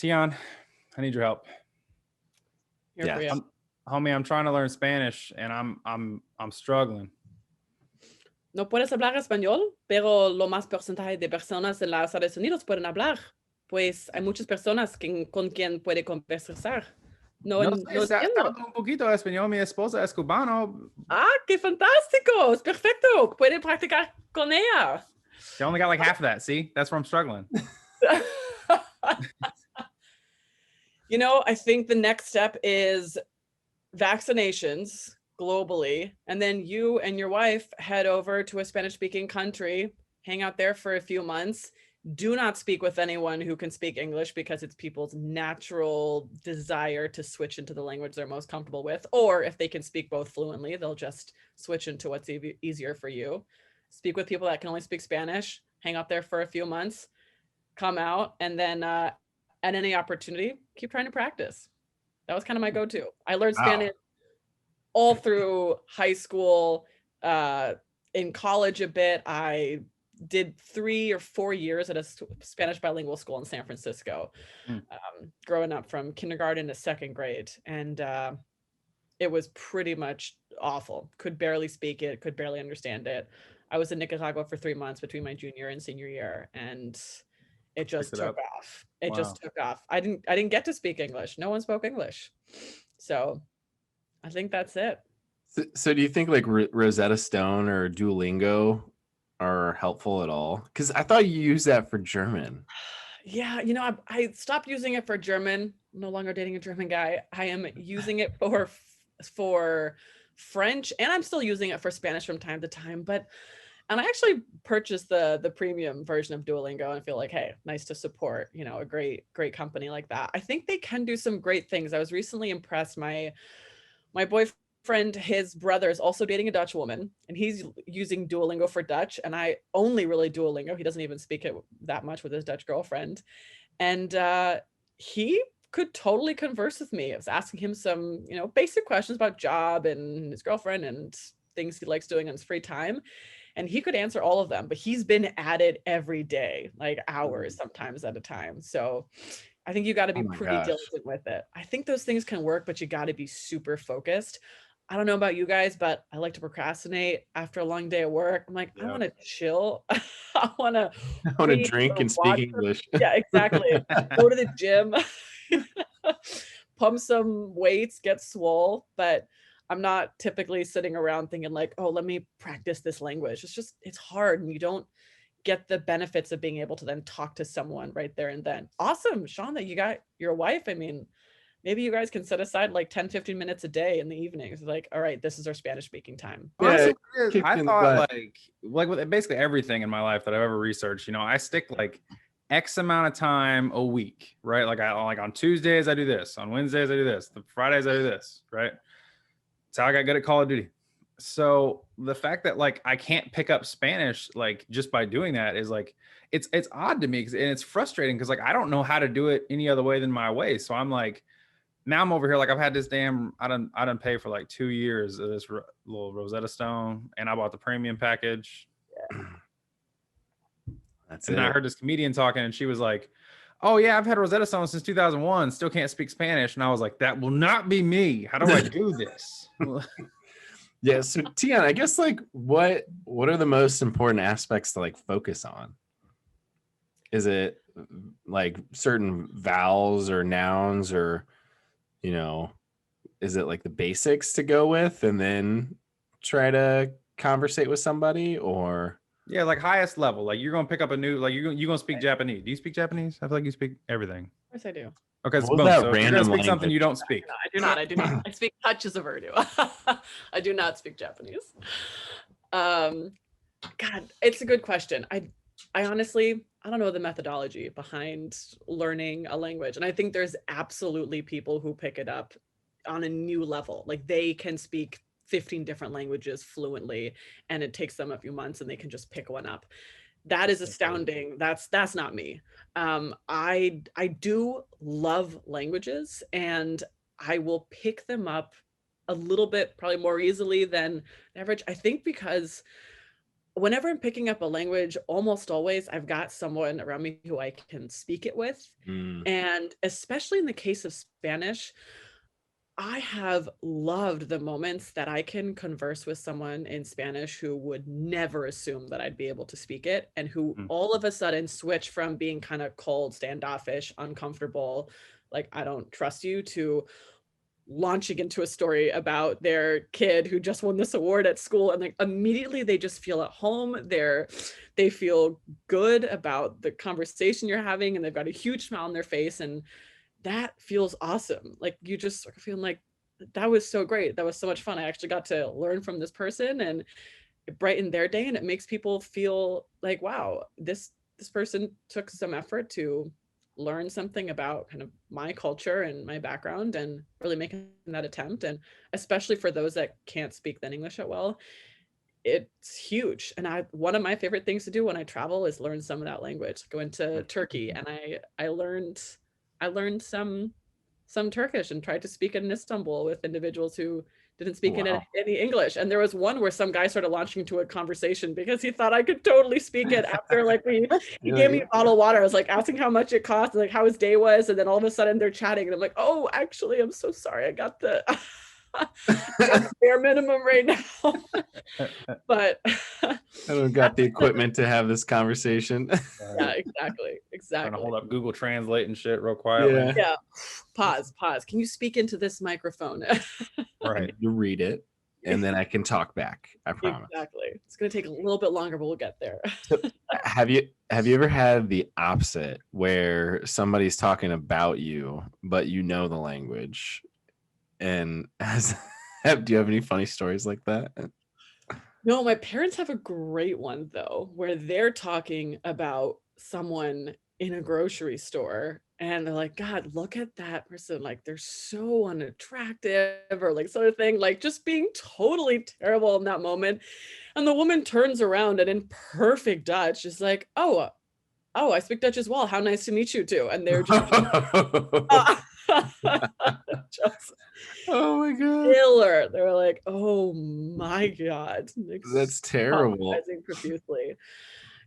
Tiane, I need your help. Here for you. Homie, I'm trying to learn Spanish and I'm struggling. No puedes hablar español, pero lo más porcentaje de personas en los Estados Unidos pueden hablar. Pues hay muchas personas con quien puede conversar. No, No no sé, entiendo. un poquito de español. Mi esposa es cubano. Ah, qué fantástico. Es perfecto. Puede practicar con ella. She only got like half of that. See, that's where I'm struggling. I think the next step is vaccinations globally, and then you and your wife head over to a Spanish-speaking country, hang out there for a few months. Do not speak with anyone who can speak English because it's people's natural desire to switch into the language they're most comfortable with. Or if they can speak both fluently, they'll just switch into what's easier for you. Speak with people that can only speak Spanish, hang out there for a few months, come out, and then at any opportunity, keep trying to practice. That was kind of my go-to. I learned Spanish all through high school, in college a bit. I did 3 or 4 years at a Spanish bilingual school in San Francisco, growing up from kindergarten to 2nd grade. And it was pretty much awful. Could barely speak it, could barely understand it. I was in Nicaragua for 3 months between my junior and senior year, and it just took off. It just took off. I didn't get to speak English. No one spoke English. So I think that's it. So do you think like Rosetta Stone or Duolingo are helpful at all? Because I thought you used that for German. Yeah, I stopped using it for German. I'm no longer dating a German guy. I am using it for French, and I'm still using it for Spanish from time to time. And I actually purchased the premium version of Duolingo, and I feel like, hey, nice to support, a great company like that. I think they can do some great things. I was recently impressed. My boyfriend, his brother is also dating a Dutch woman, and he's using Duolingo for Dutch. And I only really Duolingo. He doesn't even speak it that much with his Dutch girlfriend. And he could totally converse with me. I was asking him some, basic questions about job and his girlfriend and things he likes doing in his free time. And he could answer all of them, but he's been at it every day, like hours, sometimes at a time. So I think you got to be pretty diligent with it. I think those things can work, but you got to be super focused. I don't know about you guys, but I like to procrastinate after a long day at work. I'm like, I want to chill. I want to drink and speak English. Yeah, exactly. Go to the gym, pump some weights, get swole. But I'm not typically sitting around thinking like, oh, let me practice this language. It's hard, and you don't get the benefits of being able to then talk to someone right there and then. Awesome, Sean, that you got your wife. I mean, maybe you guys can set aside like 10-15 minutes a day in the evenings. Like, all right, this is our Spanish speaking time. Honestly, I thought like with basically everything in my life that I've ever researched, I stick like X amount of time a week, right? Like on Tuesdays I do this, on Wednesdays I do this, the Fridays I do this, right? That's how I got good at Call of Duty. So the fact that like I can't pick up Spanish like just by doing that is like it's odd to me, and it's frustrating because like I don't know how to do it any other way than my way. So I'm like, now I'm over here like I've had this I done pay for like 2 years of this little Rosetta Stone, and I bought the premium package. Yeah. And I heard this comedian talking, and she was like, oh yeah, I've had Rosetta Stone since 2001, still can't speak Spanish. And I was like, that will not be me. How do I do this? Yeah. So Tiane, I guess like what are the most important aspects to like focus on? Is it like certain vowels or nouns, or, is it like the basics to go with and then try to conversate with somebody? Or yeah, like highest level, like you're gonna pick up a new, like you're gonna speak Japanese. Do you speak Japanese? I feel like you speak everything. Of course I do. Okay, so you're gonna speak something you don't speak. No, I do not. I speak touches of Urdu. I do not speak Japanese. God, it's a good question. I honestly, I don't know the methodology behind learning a language. And I think there's absolutely people who pick it up on a new level. Like they can speak 15 different languages fluently, and it takes them a few months and they can just pick one up. That is astounding. That's not me. I do love languages, and I will pick them up a little bit, probably more easily than average. I think because whenever I'm picking up a language, almost always I've got someone around me who I can speak it with. And especially in the case of Spanish, I have loved the moments that I can converse with someone in Spanish who would never assume that I'd be able to speak it, and who all of a sudden switch from being kind of cold, standoffish, uncomfortable, like I don't trust you, to launching into a story about their kid who just won this award at school, and like immediately they just feel at home. They feel good about the conversation you're having, and they've got a huge smile on their face, and that feels awesome. Like you just sort of feeling like that was so great. That was so much fun. I actually got to learn from this person, and it brightened their day, and it makes people feel like, wow, this person took some effort to learn something about kind of my culture and my background, and really making that attempt. And especially for those that can't speak then English at well, it's huge. And one of my favorite things to do when I travel is learn some of that language. Go into Turkey, and I learned some Turkish and tried to speak it in Istanbul with individuals who didn't speak any English. And there was one where some guy started launching into a conversation because he thought I could totally speak it after like he gave me a bottle of water. I was like asking how much it cost and like how his day was. And then all of a sudden they're chatting and I'm like, oh, actually, I'm so sorry. I got the bare minimum right now. But I don't got the equipment to have this conversation. Yeah, exactly. Trying to hold up Google Translate and shit real quietly. Yeah. Pause. Can you speak into this microphone? Right. You read it, and then I can talk back. I promise. Exactly. It's going to take a little bit longer, but we'll get there. So, have you ever had the opposite where somebody's talking about you, but you know the language? And do you have any funny stories like that? No, my parents have a great one though, where they're talking about someone in a grocery store, and they're like, God, look at that person, like they're so unattractive, or like sort of thing, like just being totally terrible in that moment. And the woman turns around and in perfect Dutch is like, oh, I speak Dutch as well. How nice to meet you too. And they're just just oh my god, killer. They were like, oh my god, like, that's terrible. profusely.